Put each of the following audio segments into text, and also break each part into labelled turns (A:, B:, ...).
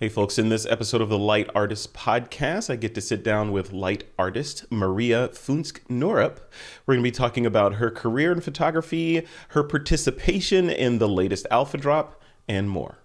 A: Hey folks, in this episode of the Light Artist Podcast, I get to sit down with light artist Maria Fynsk Norup. We're going to be talking about her career in photography, her participation in the latest Alpha Drop, and more.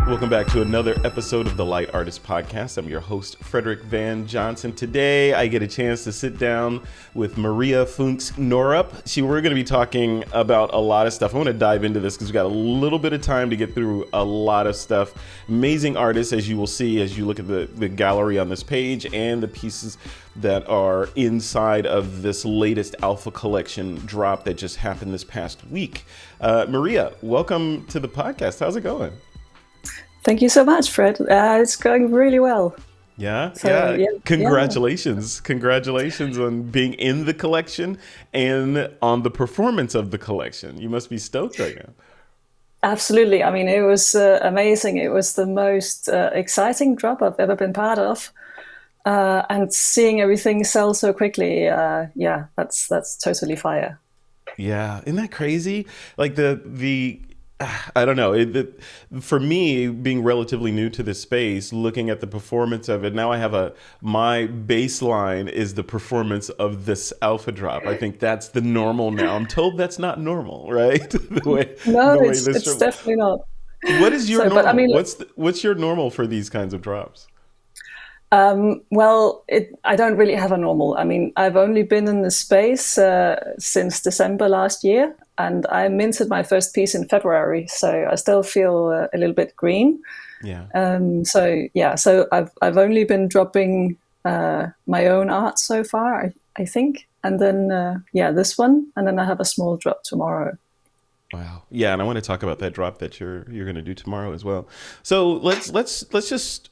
A: Welcome back to another episode of the Light Artist Podcast. I'm your host, Frederick Van Johnson. Today, I get a chance to sit down with Maria Fynsk Norup. We're going to be talking about a lot of stuff. I want to dive into this because we've got a little bit of time to get through a lot of stuff. Amazing artists, as you will see as you look at the gallery on this page and the pieces that are inside of this latest Alpha Collection drop that just happened this past week. Maria, welcome to the podcast. How's it going?
B: Thank you so much, Fred. It's going really well.
A: Yeah. Congratulations. Congratulations on being in the collection and on the performance of the collection. You must be stoked right now.
B: Absolutely. I mean, it was amazing. It was the most exciting drop I've ever been part of. And seeing everything sell so quickly, that's totally fire.
A: Yeah. Isn't that crazy? Like I don't know. For me, being relatively new to this space, looking at the performance of it, now I have my baseline is the performance of this Alpha Drop. I think that's the normal now. I'm told that's not normal, right?
B: It's definitely not.
A: What is your normal? But, I mean, what's your normal for these kinds of drops?
B: I don't really have a normal. I mean, I've only been in the space since December last year, and I minted my first piece in February, so I still feel a little bit green.
A: Yeah.
B: So I've only been dropping my own art so far, I think, and then this one, and then I have a small drop tomorrow.
A: Wow. Yeah, and I want to talk about that drop that you're going to do tomorrow as well. So let's just.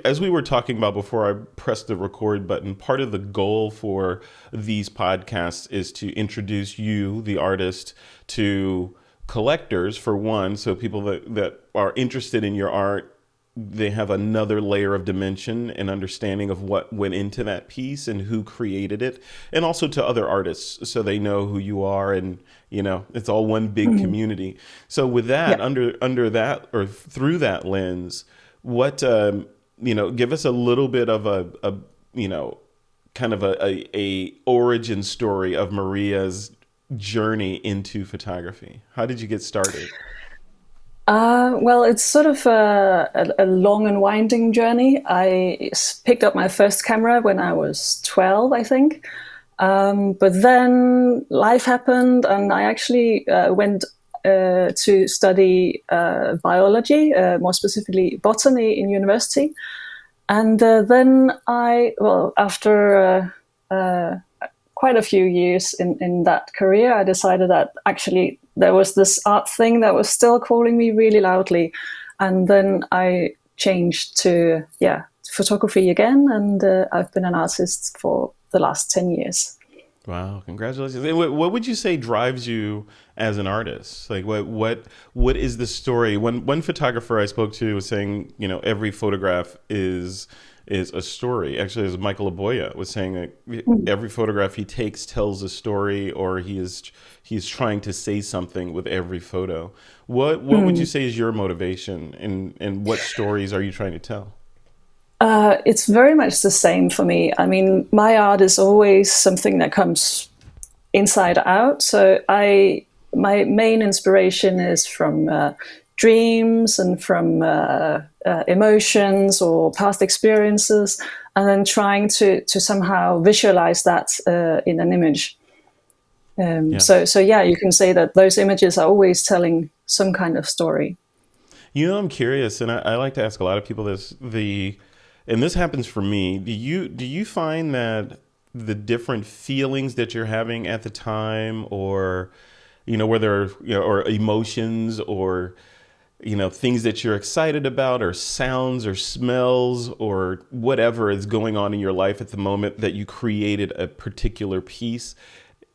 A: As we were talking about before I pressed the record button, part of the goal for these podcasts is to introduce you, the artist, to collectors, for one, so people that are interested in your art, they have another layer of dimension and understanding of what went into that piece and who created it, and also to other artists so they know who you are, and it's all one big community. So with that, under that or through that lens, what give us a little bit of a origin story of Maria's journey into photography. How did you get started?
B: It's sort of a long and winding journey. I picked up my first camera when I was 12, I think. But then life happened, and I actually went to study biology, more specifically botany in university. And then after quite a few years in that career, I decided that actually there was this art thing that was still calling me really loudly. And then I changed to photography again, and I've been an artist for the last 10 years.
A: Wow, congratulations. And what would you say drives you as an artist? Like what is the story? One photographer I spoke to was saying, every photograph is a story. Actually, as Michael Aboya was saying, that every photograph he takes tells a story, or he's trying to say something with every photo. What would you say is your motivation, and what stories are you trying to tell?
B: It's very much the same for me. I mean, my art is always something that comes inside out. So my main inspiration is from dreams and from emotions or past experiences, and then trying to somehow visualize that in an image. So you can say that those images are always telling some kind of story.
A: I'm curious, and I like to ask a lot of people this, and this happens for me. Do you find that the different feelings that you're having at the time, or whether or emotions, or things that you're excited about, or sounds or smells, or whatever is going on in your life at the moment, that you created a particular piece,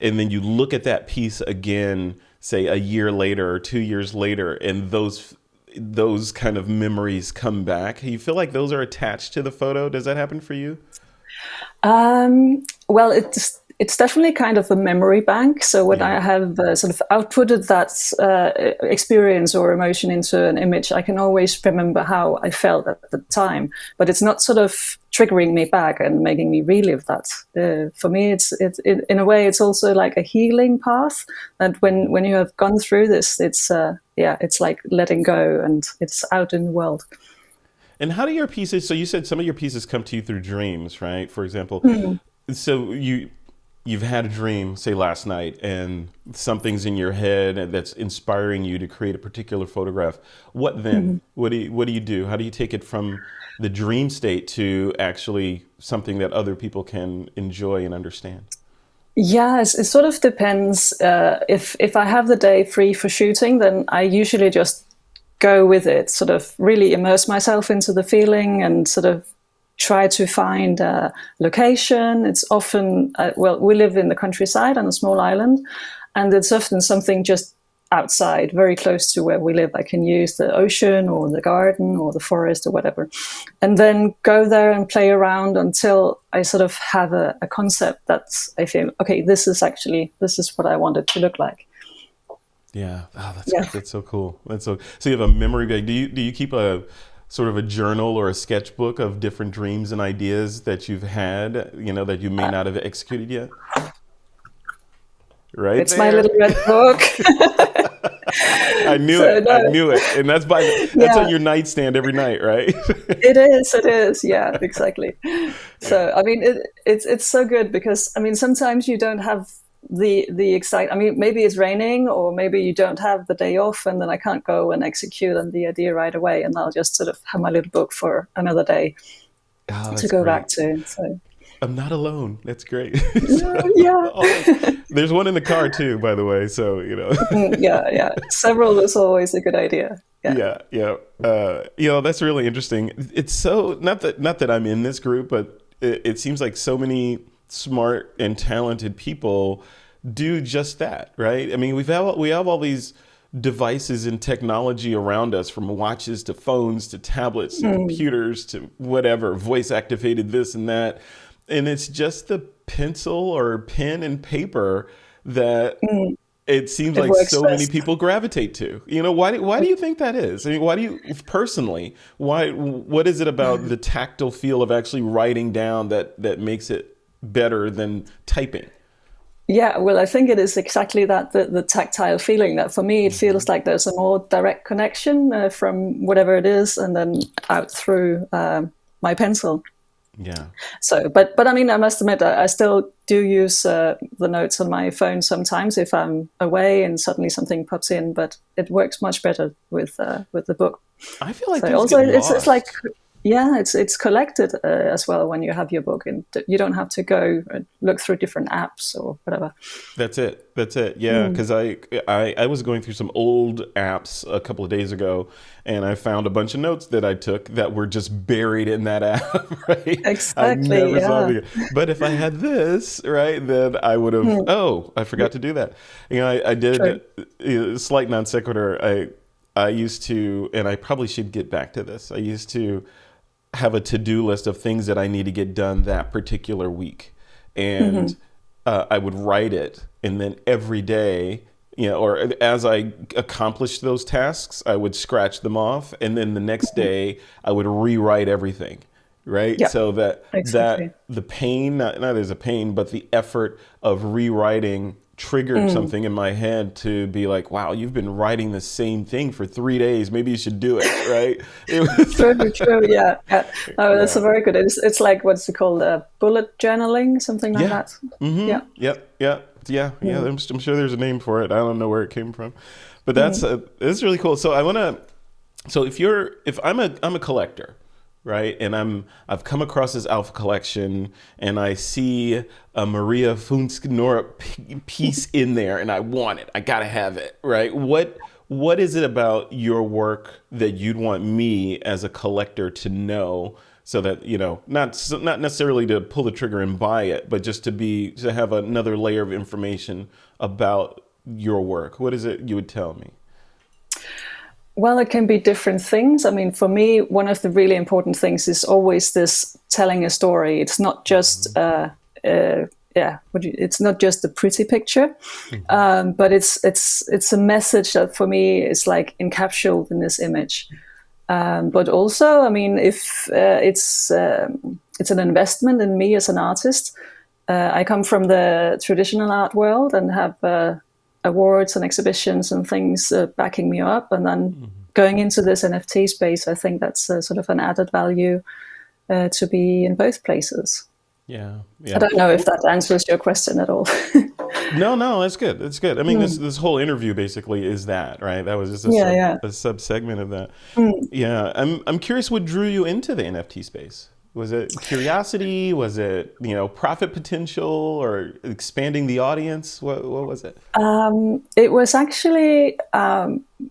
A: and then you look at that piece again, say a year later or 2 years later, and those those kind of memories come back? You feel like those are attached to the photo? Does that happen for you?
B: Well, it's definitely kind of a memory bank. So when
A: Yeah.
B: I have sort of outputted that experience or emotion into an image, I can always remember how I felt at the time. But it's not sort of triggering me back and making me relive that. For me, it's in a way, it's also like a healing path. And when you have gone through this, it's like letting go and it's out in the world.
A: And how do your pieces, so you said some of your pieces come to you through dreams, right? For example, so you've had a dream, say last night, and something's in your head and that's inspiring you to create a particular photograph. What then? What do you do? How do you take it from the dream state to actually something that other people can enjoy and understand?
B: Yeah, it sort of depends. If I have the day free for shooting, then I usually just go with it, sort of really immerse myself into the feeling and sort of try to find a location. It's often, well, we live in the countryside on a small island, and it's often something just outside, very close to where we live. I can use the ocean or the garden or the forest or whatever, and then go there and play around until I sort of have a concept that's, I feel, okay, this is what I want it to look like.
A: Yeah. Oh,
B: Yeah.
A: that's so cool. That's so you have a memory bank. Do you keep a sort of a journal or a sketchbook of different dreams and ideas that you've had, that you may not have executed yet? Right
B: It's my
A: there.
B: little red book.
A: I knew
B: So
A: it. I
B: no,
A: knew it. And that's on
B: yeah,
A: your nightstand every night, right?
B: it is. It is. Yeah, exactly.
A: Yeah.
B: So I mean, it's so good because I mean sometimes you don't have the excite. I mean, maybe it's raining or maybe you don't have the day off, and then I can't go and execute on the idea right away, and I'll just sort of have my little book for another day
A: Oh,
B: to
A: that's
B: go back
A: great.
B: to. So
A: I'm not alone. That's great.
B: yeah,
A: So,
B: yeah.
A: always. There's one in the car too, by the way. So,
B: Yeah, yeah. Several is always a good idea. Yeah.
A: yeah, yeah. That's really interesting. It's so not that I'm in this group, but it seems like so many smart and talented people do just that, right? I mean, we have all these devices and technology around us, from watches to phones to tablets to computers to whatever, voice activated this and that. And it's just the pencil or pen and paper that it seems
B: It
A: like
B: works
A: so many
B: best.
A: people gravitate to. Why do you think that is? I mean, why do you personally, what is it about the tactile feel of actually writing down that makes it better than typing?
B: Yeah, well, I think it is exactly that the tactile feeling that for me it feels like there's a more direct connection from whatever it is and then out through my pencil.
A: Yeah.
B: So, but I mean, I must admit, I still do use the notes on my phone sometimes if I'm away and suddenly something pops in. But it works much better with the book.
A: I feel like
B: So
A: things
B: also,
A: get
B: it's like
A: lost.
B: yeah, it's collected as well when you have your book, and you don't have to go and look through different apps or whatever.
A: That's it. That's it. Yeah, because I was going through some old apps a couple of days ago, and I found a bunch of notes that I took that were just buried in that app. Right? I
B: Exactly.
A: never saw
B: Yeah.
A: them again. But if I had this, right, then I would have. Oh, I forgot to do that. I did
B: True.
A: slight non sequitur. I used to, and I probably should get back to this. I used to have a to-do list of things that I need to get done that particular week. And I would write it. And then every day, or as I accomplished those tasks, I would scratch them off. And then the next day I would rewrite everything. Right.
B: Yeah.
A: So that
B: Exactly.
A: the pain, not as a pain, but the effort of rewriting triggered something in my head to be like, wow, you've been writing the same thing for 3 days. Maybe you should do it. Right. It was,
B: True, true. Yeah, yeah. Oh, that's a
A: yeah.
B: very good. It's like what's it called? Bullet journaling, something like
A: Yeah.
B: that. Yeah.
A: Yep. Yep. Yeah. Yeah. I'm sure there's a name for it. I don't know where it came from, but it's really cool. So so if I'm a collector, right? And I've come across this Alpha collection and I see a Maria Fynsk Norup piece in there and I want it. I gotta have it, right? What is it about your work that you'd want me as a collector to know, so that, not necessarily to pull the trigger and buy it, but just to have another layer of information about your work? What is it you would tell me?
B: Well, it can be different things. I mean, for me, one of the really important things is always this telling a story. It's not just, uh, yeah, it's not just a pretty picture,
A: Hmm.
B: but it's a message that for me is like encapsulated in this image. But also, I mean, if it's an investment in me as an artist. I come from the traditional art world and have awards and exhibitions and things backing me up. And then
A: Hmm.
B: going into this NFT space, I think that's sort of an added value to be in both places.
A: Yeah,
B: I
A: yeah.
B: don't know if that answers your question at all.
A: No, no, that's good. That's good. I mean,
B: Mm.
A: this whole interview basically is that, right? That was just
B: Yeah, yeah.
A: a sub segment of that.
B: Mm.
A: Yeah, I'm curious what drew you into the NFT space. Was it curiosity? Was it, profit potential or expanding the audience? What was it?
B: It was actually,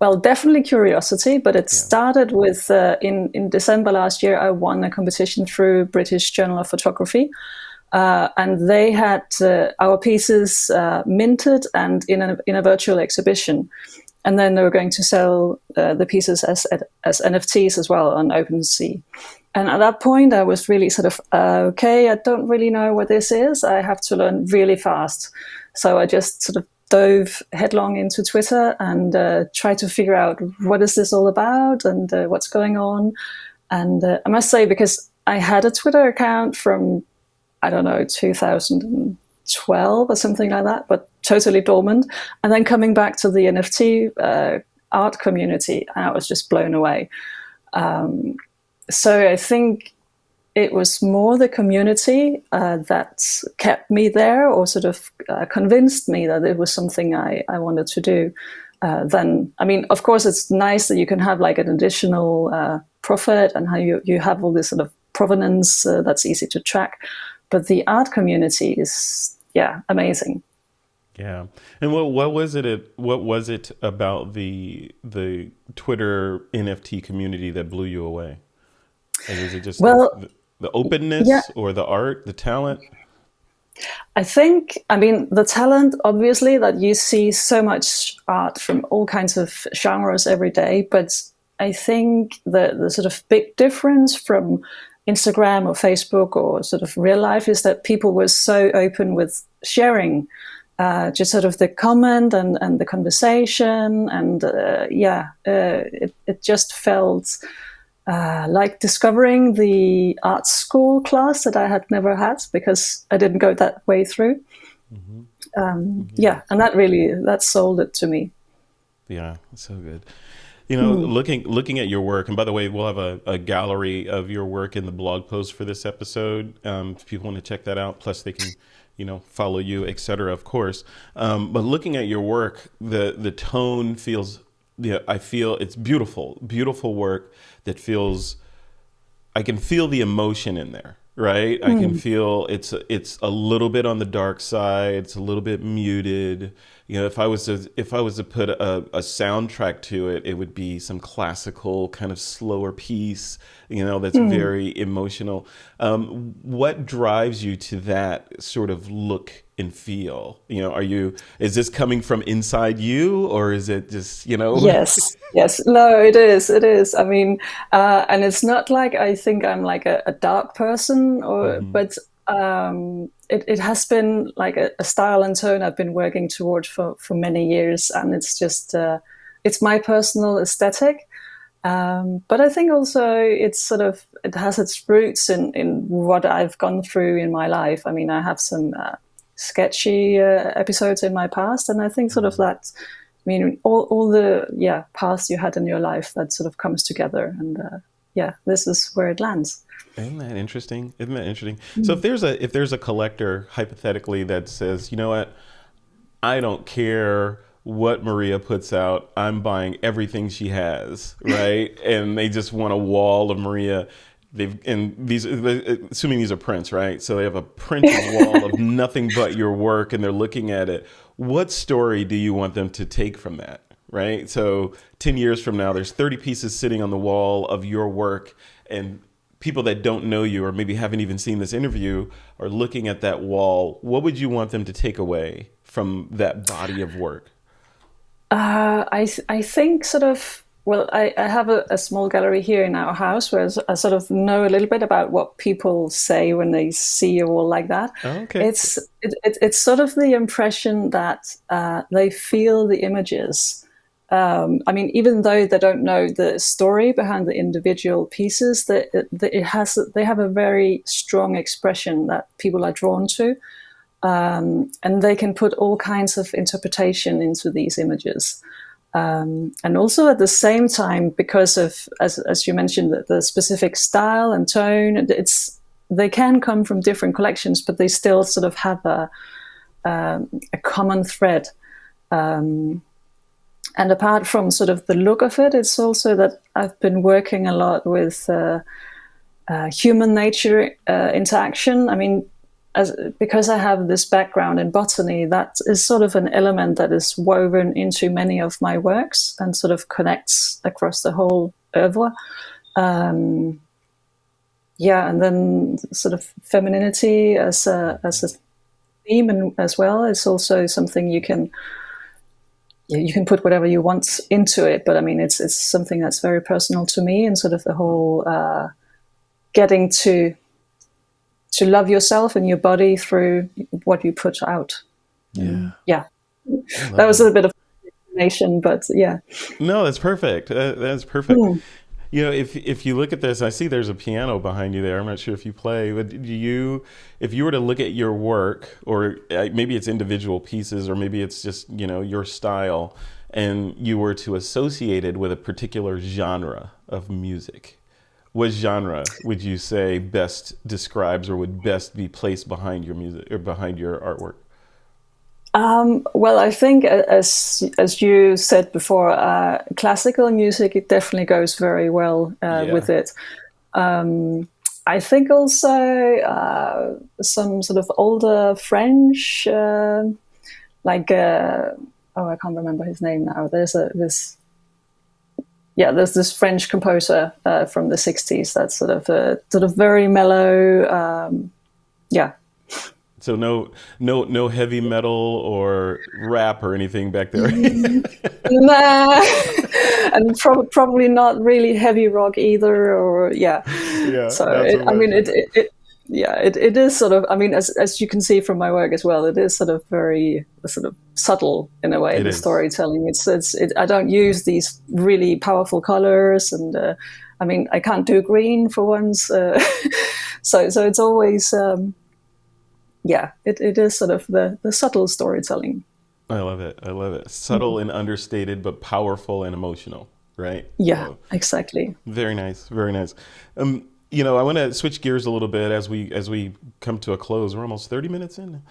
B: well, definitely curiosity, but it
A: Yeah.
B: started with in December last year, I won a competition through British Journal of Photography. And they had our pieces minted and in a virtual exhibition. And then they were going to sell the pieces as NFTs as well on OpenSea. And at that point, I was really sort of, okay, I don't really know what this is. I have to learn really fast. So I just sort of dove headlong into Twitter and tried to figure out what is this all about and what's going on. And I must say, because I had a Twitter account from, I don't know, 2012 or something like that, but totally dormant. And then coming back to the NFT art community, I was just blown away. So I think it was more the community that kept me there or sort of convinced me that it was something I wanted to do. Then, I mean, of course, it's nice that you can have like an additional profit and how you have all this sort of provenance that's easy to track. But the art community is, yeah, amazing.
A: Yeah. And what was it about the Twitter NFT community that blew you away? Like, is it just the,
B: Well,
A: the, the
B: yeah,
A: openness or the art, the talent?
B: I think, I mean, the talent, obviously, that you see so much art from all kinds of genres every day. But I think the sort of big difference from Instagram or Facebook or sort of real life is that people were so open with sharing just sort of the comment and the conversation. And it just felt like discovering the art school class that I had never had because I didn't go that way through.
A: Hmm. Yeah.
B: Yeah, and that sold it to me.
A: Yeah. So good.
B: Mm.
A: Looking at your work, and by the way, we'll have a gallery of your work in the blog post for this episode. If people want to check that out, plus they can, follow you, etc. Of course. But looking at your work, the tone feels, yeah, I feel it's beautiful, beautiful work that feels I can feel the emotion in there, right? I can
B: Mm.
A: feel it's a little bit on the dark side. It's a little bit muted. If I was to put a soundtrack to it, it would be some classical kind of slower piece, that's
B: Mm.
A: very emotional. What drives you to that sort of look and feel? Is this coming from inside you, or is it just?
B: Yes, yes. No, it is. It is. I mean, and it's not like I think I'm like a dark person,
A: Hmm.
B: but it has been like a style and tone I've been working toward for many years, and it's just it's my personal aesthetic. But I think also it has its roots in what I've gone through in my life. I mean, I have some sketchy episodes in my past, and I think sort of
A: Hmm.
B: that. I mean, all the paths you had in your life that sort of comes together, and this is where it lands.
A: Isn't that interesting? Isn't that interesting? So
B: Mm.
A: if there's a collector hypothetically that says, you know what, I don't care what Maria puts out, I'm buying everything she has, right? And they just want a wall of Maria. Assuming these are prints, right? So they have a printed wall of nothing but your work, and they're looking at it. What story do you want them to take from that? Right. So 10 years from now, there's 30 pieces sitting on the wall of your work, and people that don't know you or maybe haven't even seen this interview are looking at that wall. What would you want them to take away from that body of work?
B: I think sort of. Well, I have a small gallery here in our house where I sort of know a little bit about what people say when they see a wall like that.
A: Okay.
B: It's sort of the impression that they feel the images. I mean, even though they don't know the story behind the individual pieces, they have a very strong expression that people are drawn to, and they can put all kinds of interpretation into these images. And also at the same time, because of, as you mentioned, the specific style and tone, they can come from different collections, but they still sort of have a common thread. And apart from sort of the look of it, it's also that I've been working a lot with human nature interaction. I mean, because I have this background in botany, that is sort of an element that is woven into many of my works and sort of connects across the whole oeuvre. Yeah, and then sort of femininity as a theme, and as well, it's also something you can put whatever you want into it. But I mean, it's something that's very personal to me, and sort of the whole getting to love yourself and your body through what you put out. Yeah. That was a bit of explanation, but yeah.
A: No, that's perfect. That's perfect. You know, if you look at this, I see there's a piano behind you there. I'm not sure if you play, but if you were to look at your work, or maybe it's individual pieces, or maybe it's just, you know, your style, and you were to associate it with a particular genre of music, what genre would you say best describes or would best be placed behind your music or behind your artwork?
B: Well, I think, as you said before, classical music, it definitely goes very well with it. I think also some sort of older French, like I can't remember his name now. There's this French composer from the '60s that's sort of very mellow. Yeah.
A: So no heavy metal or rap or anything back there.
B: Nah, and probably not really heavy rock either. Or yeah. So it is sort of. I mean, as you can see from my work as well, it is sort of very sort of subtle in a way. The storytelling. I don't use these really powerful colors, and I mean, I can't do green for once. So it's always. It is sort of the subtle storytelling.
A: I love it. I love it. Subtle and understated, but powerful and emotional, right?
B: Yeah,
A: So,
B: exactly.
A: very nice. Very nice. You know, I want to switch gears a little bit as we come to a close. We're almost 30 minutes in.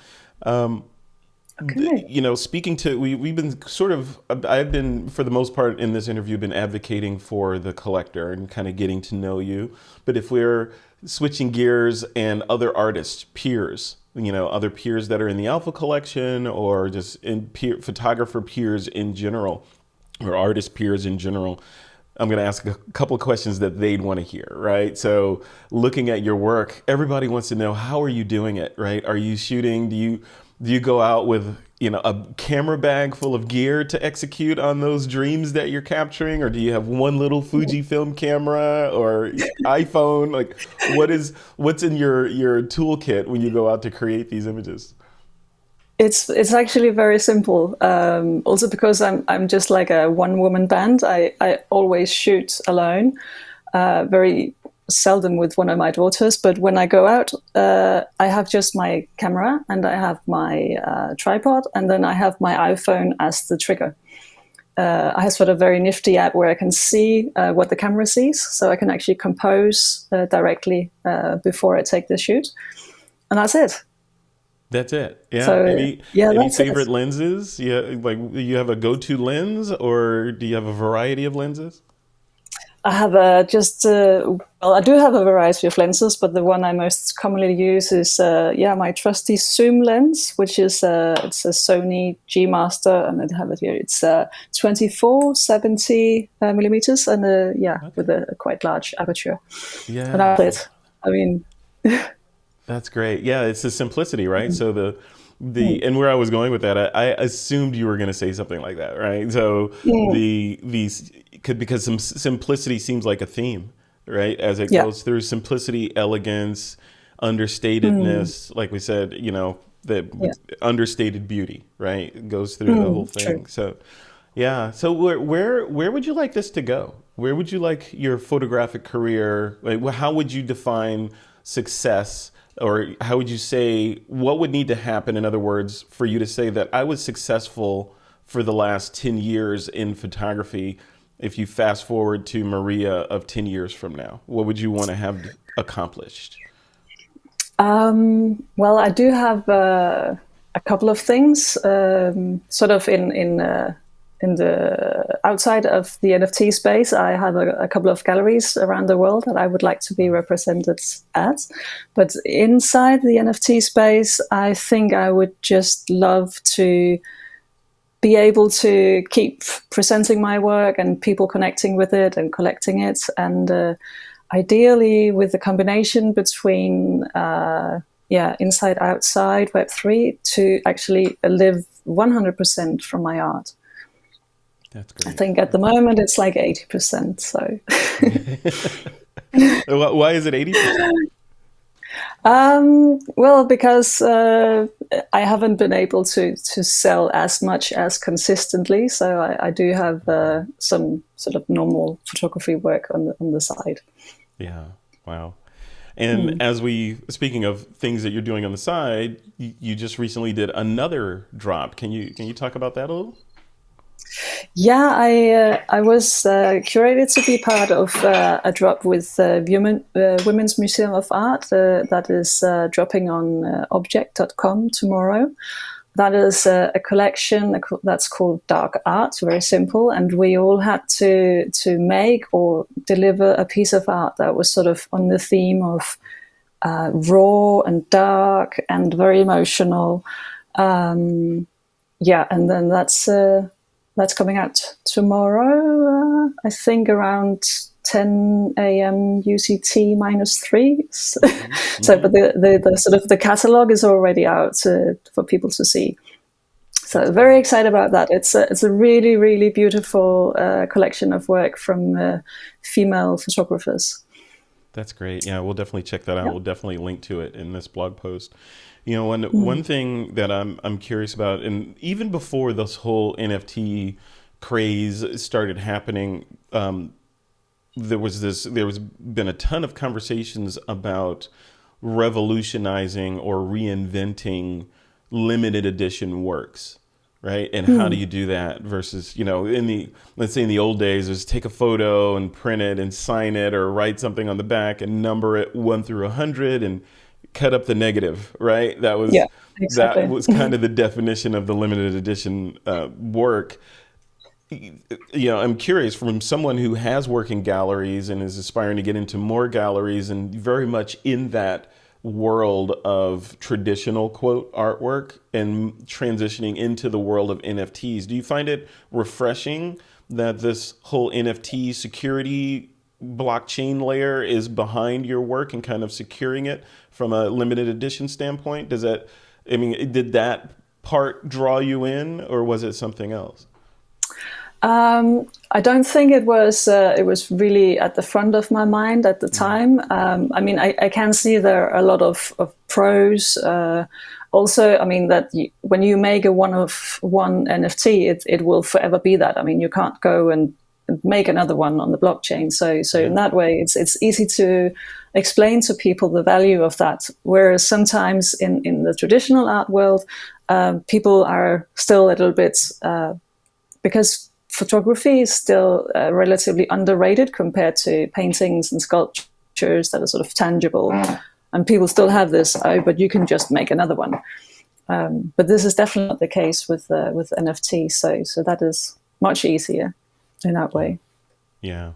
B: Okay.
A: You know, speaking to, we've been sort of, I've been, for the most part in this interview, been advocating for the collector and kind of getting to know you. But if we're switching gears and other artists, peers, you know, other peers that are in the Alpha collection, or just photographer peers in general, or artist peers in general, I'm going to ask a couple of questions that they'd want to hear, right? So looking at your work, everybody wants to know, how are you doing it, right? Are you shooting? Do you go out with, you know, a camera bag full of gear to execute on those dreams that you're capturing? Or do you have one little Fujifilm camera or iPhone? Like, what's in your toolkit when you go out to create these images?
B: It's actually very simple. Also because I'm just like a one woman band. I always shoot alone. Very seldom with one of my daughters, but when I go out, I have just my camera and I have my tripod, and then I have my iPhone as the trigger. I have sort of a very nifty app where I can see what the camera sees, so I can actually compose directly before I take the shoot, and that's it.
A: That's it. Yeah.
B: So,
A: any favorite lenses? Yeah. Like, you have a go-to lens, or do you have a variety of lenses?
B: I have I do have a variety of lenses, but the one I most commonly use is my trusty zoom lens, which is it's a Sony G Master, and I have it here. It's 24-70 millimeters, and with a quite large aperture.
A: Yeah,
B: and that's it. I mean,
A: that's great. Yeah, it's the simplicity, right? So and where I was going with that, I assumed you were going to say something like that, right? So these, because some simplicity seems like a theme, right? As it
B: Yeah.
A: goes through simplicity, elegance, understatedness, like we said, the
B: Yeah.
A: understated beauty, right? It goes through the whole
B: True.
A: thing. So, yeah. So where would you like this to go? Where would you like your photographic career? Like, how would you define success, or how would you say what would need to happen? In other words, for you to say that I was successful for the last 10 years in photography. If you fast forward to Maria of 10 years from now, what would you want to have accomplished?
B: Well, I do have a couple of things, sort of in the outside of the NFT space. I have a couple of galleries around the world that I would like to be represented at. But inside the NFT space, I think I would just love to be able to keep presenting my work and people connecting with it and collecting it, and ideally with the combination between inside outside Web3 to actually live 100% from my art.
A: That's
B: I
A: great.
B: think at the moment it's like 80%. So
A: Why is it 80%?
B: well, because I haven't been able to sell as much as consistently, so I do have some sort of normal photography work on the side.
A: Yeah. Wow. And speaking of things that you're doing on the side, you just recently did another drop. Can you talk about that a little?
B: Yeah, I was curated to be part of a drop with Women's Museum of Art that is dropping on object.com tomorrow. That is a collection that's called Dark Art, very simple, and we all had to make or deliver a piece of art that was sort of on the theme of raw and dark and very emotional. Yeah, and then that's coming out tomorrow, I think around 10 a.m. UCT -3. So, but the sort of the catalog is already out for people to see. So very excited about that. It's a really, really beautiful collection of work from female photographers.
A: That's great. Yeah, we'll definitely check that out.
B: Yep.
A: We'll definitely link to it in this blog post. One thing that I'm curious about, and even before this whole NFT craze started happening, there was been a ton of conversations about revolutionizing or reinventing limited edition works, right? And how do you do that versus, let's say in the old days, is take a photo and print it and sign it or write something on the back and number it 1 through 100 and cut up the negative, right? That was
B: exactly.
A: that was kind of the definition of the limited edition work. I'm curious, from someone who has worked in galleries and is aspiring to get into more galleries and very much in that world of traditional quote artwork and transitioning into the world of NFTs. Do you find it refreshing that this whole NFT security blockchain layer is behind your work and kind of securing it from a limited edition standpoint? Did that part draw you in, or was it something else?
B: I don't think it was really at the front of my mind at the time. I can see there are a lot of pros. Also, when you make a one of one NFT, it will forever be that. You can't go and make another one on the blockchain. So in that way, it's easy to explain to people the value of that. Whereas sometimes in the traditional art world, people are still a little bit because photography is still relatively underrated compared to paintings and sculptures that are sort of tangible. And people still have this, but you can just make another one. But this is definitely not the case with NFT. So that is much easier in that way.
A: Yeah.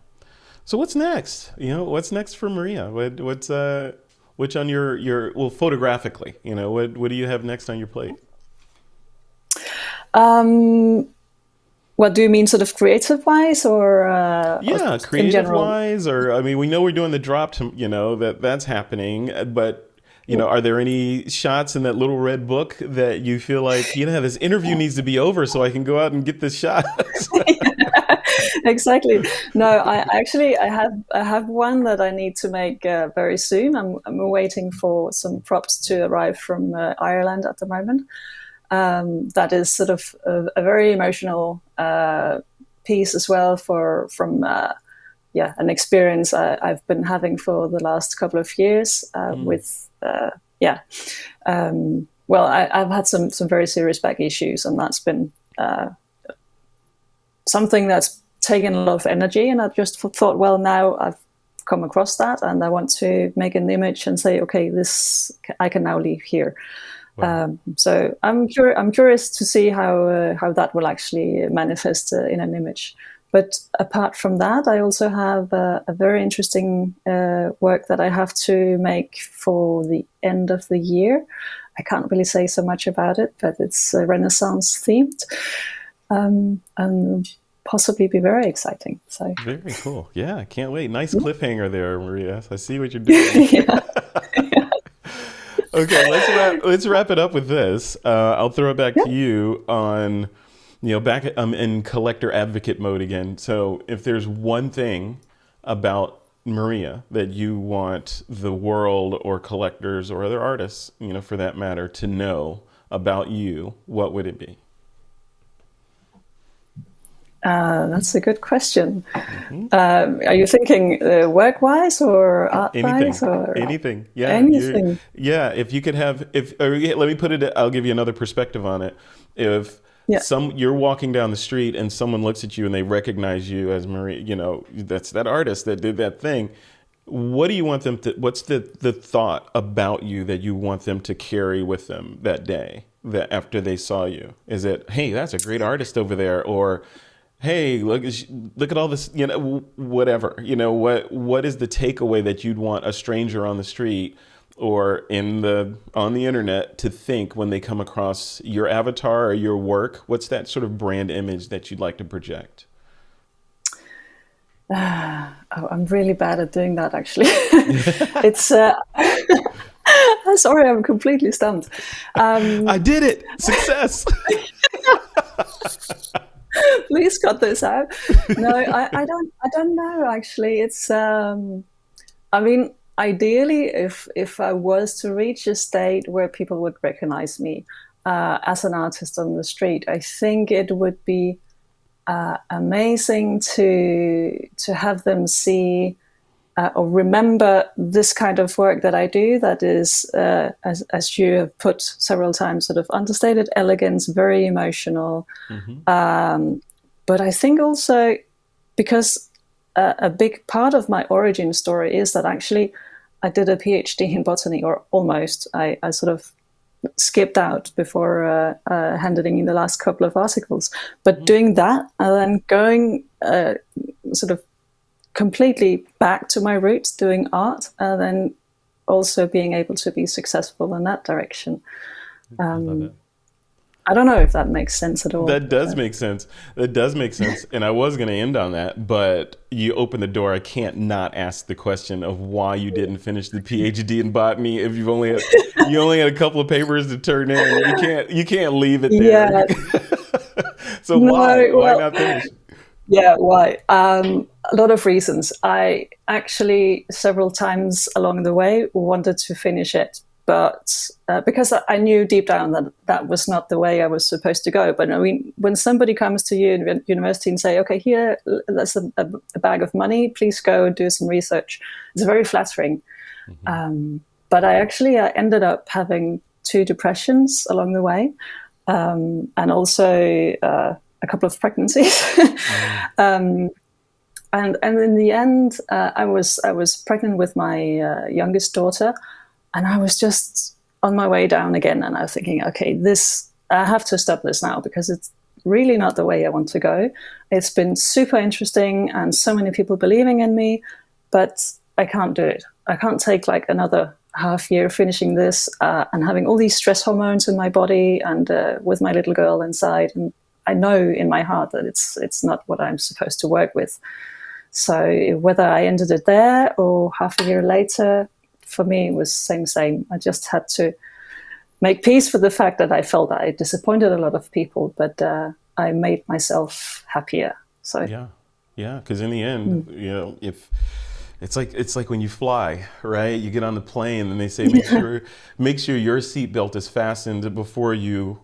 A: So what's next? What's next for Maria? What's on your photographically? What do you have next on your plate?
B: What do you mean, sort of creative-wise, or
A: creative-wise, or we know we're doing the drop. That's happening, but are there any shots in that little red book that you feel like this interview needs to be over so I can go out and get this shot?
B: Exactly. No, I have one that I need to make very soon. I'm waiting for some props to arrive from Ireland at the moment. That is sort of a very emotional piece as well from an experience I've been having for the last couple of years with well, I've had some very serious back issues, and that's been something that's taken a lot of energy. And I've just thought, well, now I've come across that, and I want to make an image and say, okay, this I can now leave here. Wow. So I'm curious to see how that will actually manifest in an image. But apart from that, I also have a very interesting work that I have to make for the end of the year. I can't really say so much about it, but it's Renaissance themed, and possibly be very exciting. So
A: very cool. Yeah, I can't wait. Nice cliffhanger there, Maria. I see what you're doing.
B: Yeah.
A: Okay, let's wrap it up with this. I'll throw it back to you on, back in collector advocate mode again. So if there's one thing about Maria that you want the world or collectors or other artists, for that matter, to know about you, what would it be?
B: That's a good question. Mm-hmm. Are you thinking work-wise or art-wise?
A: Anything. Yeah.
B: Anything.
A: Yeah. If you could have, let me put it, I'll give you another perspective on it. If you're walking down the street and someone looks at you and they recognize you as Maria, that's that artist that did that thing. What do you want them to, what's the thought about you that you want them to carry with them that day, that after they saw you? Is it, hey, that's a great artist over there? Or, hey, look at all this, whatever, what is the takeaway that you'd want a stranger on the street or on the internet to think when they come across your avatar or your work? What's that sort of brand image that you'd like to project?
B: I'm really bad at doing that, actually. It's I'm sorry, I'm completely stumped.
A: I did it. Success.
B: Please cut this out. No, I don't know, actually. It's ideally, if I was to reach a state where people would recognize me as an artist on the street, I think it would be amazing to have them see or remember this kind of work that I do, that is, as you have put several times, sort of understated elegance, very emotional. Mm-hmm. But I think also because a big part of my origin story is that actually I did a PhD in botany, or almost. I sort of skipped out before handing in the last couple of articles. But mm-hmm. doing that and then going sort of completely back to my roots, doing art, and then also being able to be successful in that direction.
A: I love it.
B: I don't know if that makes sense at all.
A: That does make sense. That does make sense. And I was going to end on that, but you opened the door. I can't not ask the question of why you didn't finish the PhD in botany if you only had a couple of papers to turn in. You can't leave it there. Yeah. So why not finish?
B: Yeah, why? A lot of reasons. I actually several times along the way wanted to finish it, but because I knew deep down that that was not the way I was supposed to go. But I mean, when somebody comes to you in university and say, okay, here, that's a bag of money, please go do some research, it's very flattering. Mm-hmm. But I ended up having 2 depressions along the way, and also a couple of pregnancies. Mm. And in the end, I was pregnant with my youngest daughter, and I was just on my way down again. And I was thinking, okay, I have to stop this now, because it's really not the way I want to go. It's been super interesting and so many people believing in me, but I can't do it. I can't take like another half year finishing this and having all these stress hormones in my body and with my little girl inside. And I know in my heart that it's not what I'm supposed to work with. So whether I ended it there or half a year later, for me, it was same. I just had to make peace with the fact that I felt that I disappointed a lot of people, but I made myself happier. So
A: yeah. Yeah, because in the end, if it's like when you fly, right? You get on the plane and they say make sure your seatbelt is fastened before you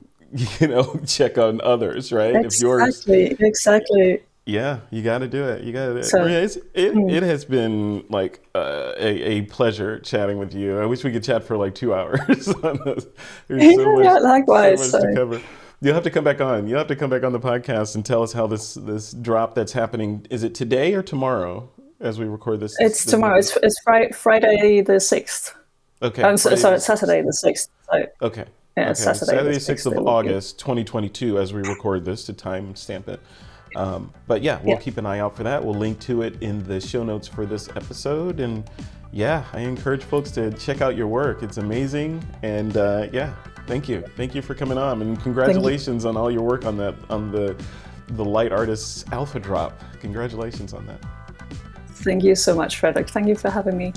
A: check on others, right? If yours,
B: Exactly.
A: yeah, you got to do it. You got to do it.
B: So,
A: Maria, it has been like a pleasure chatting with you. I wish we could chat for like 2 hours on this. There's
B: yeah,
A: so
B: likewise.
A: much
B: So
A: to cover. You'll have to come back on. You'll have to come back on the podcast and tell us how this drop that's happening. Is it today or tomorrow as we record this?
B: it's
A: This
B: tomorrow.
A: interview?
B: It's Friday the 6th.
A: Okay, Friday the
B: Sorry,
A: 6th.
B: Saturday the 6th. So
A: Okay.
B: yeah, it's
A: Okay.
B: Saturday the
A: Saturday, 6th
B: 6th.
A: of
B: It will be.
A: August, 2022, as we record this to time stamp it. But yeah, we'll
B: Yeah.
A: keep an eye out for that. We'll link to it in the show notes for this episode. And yeah, I encourage folks to check out your work. It's amazing. And yeah, thank you. Thank you for coming on. And congratulations on all your work on the Light Artists Alpha Drop. Congratulations on that.
B: Thank you so much, Frederick. Thank you for having me.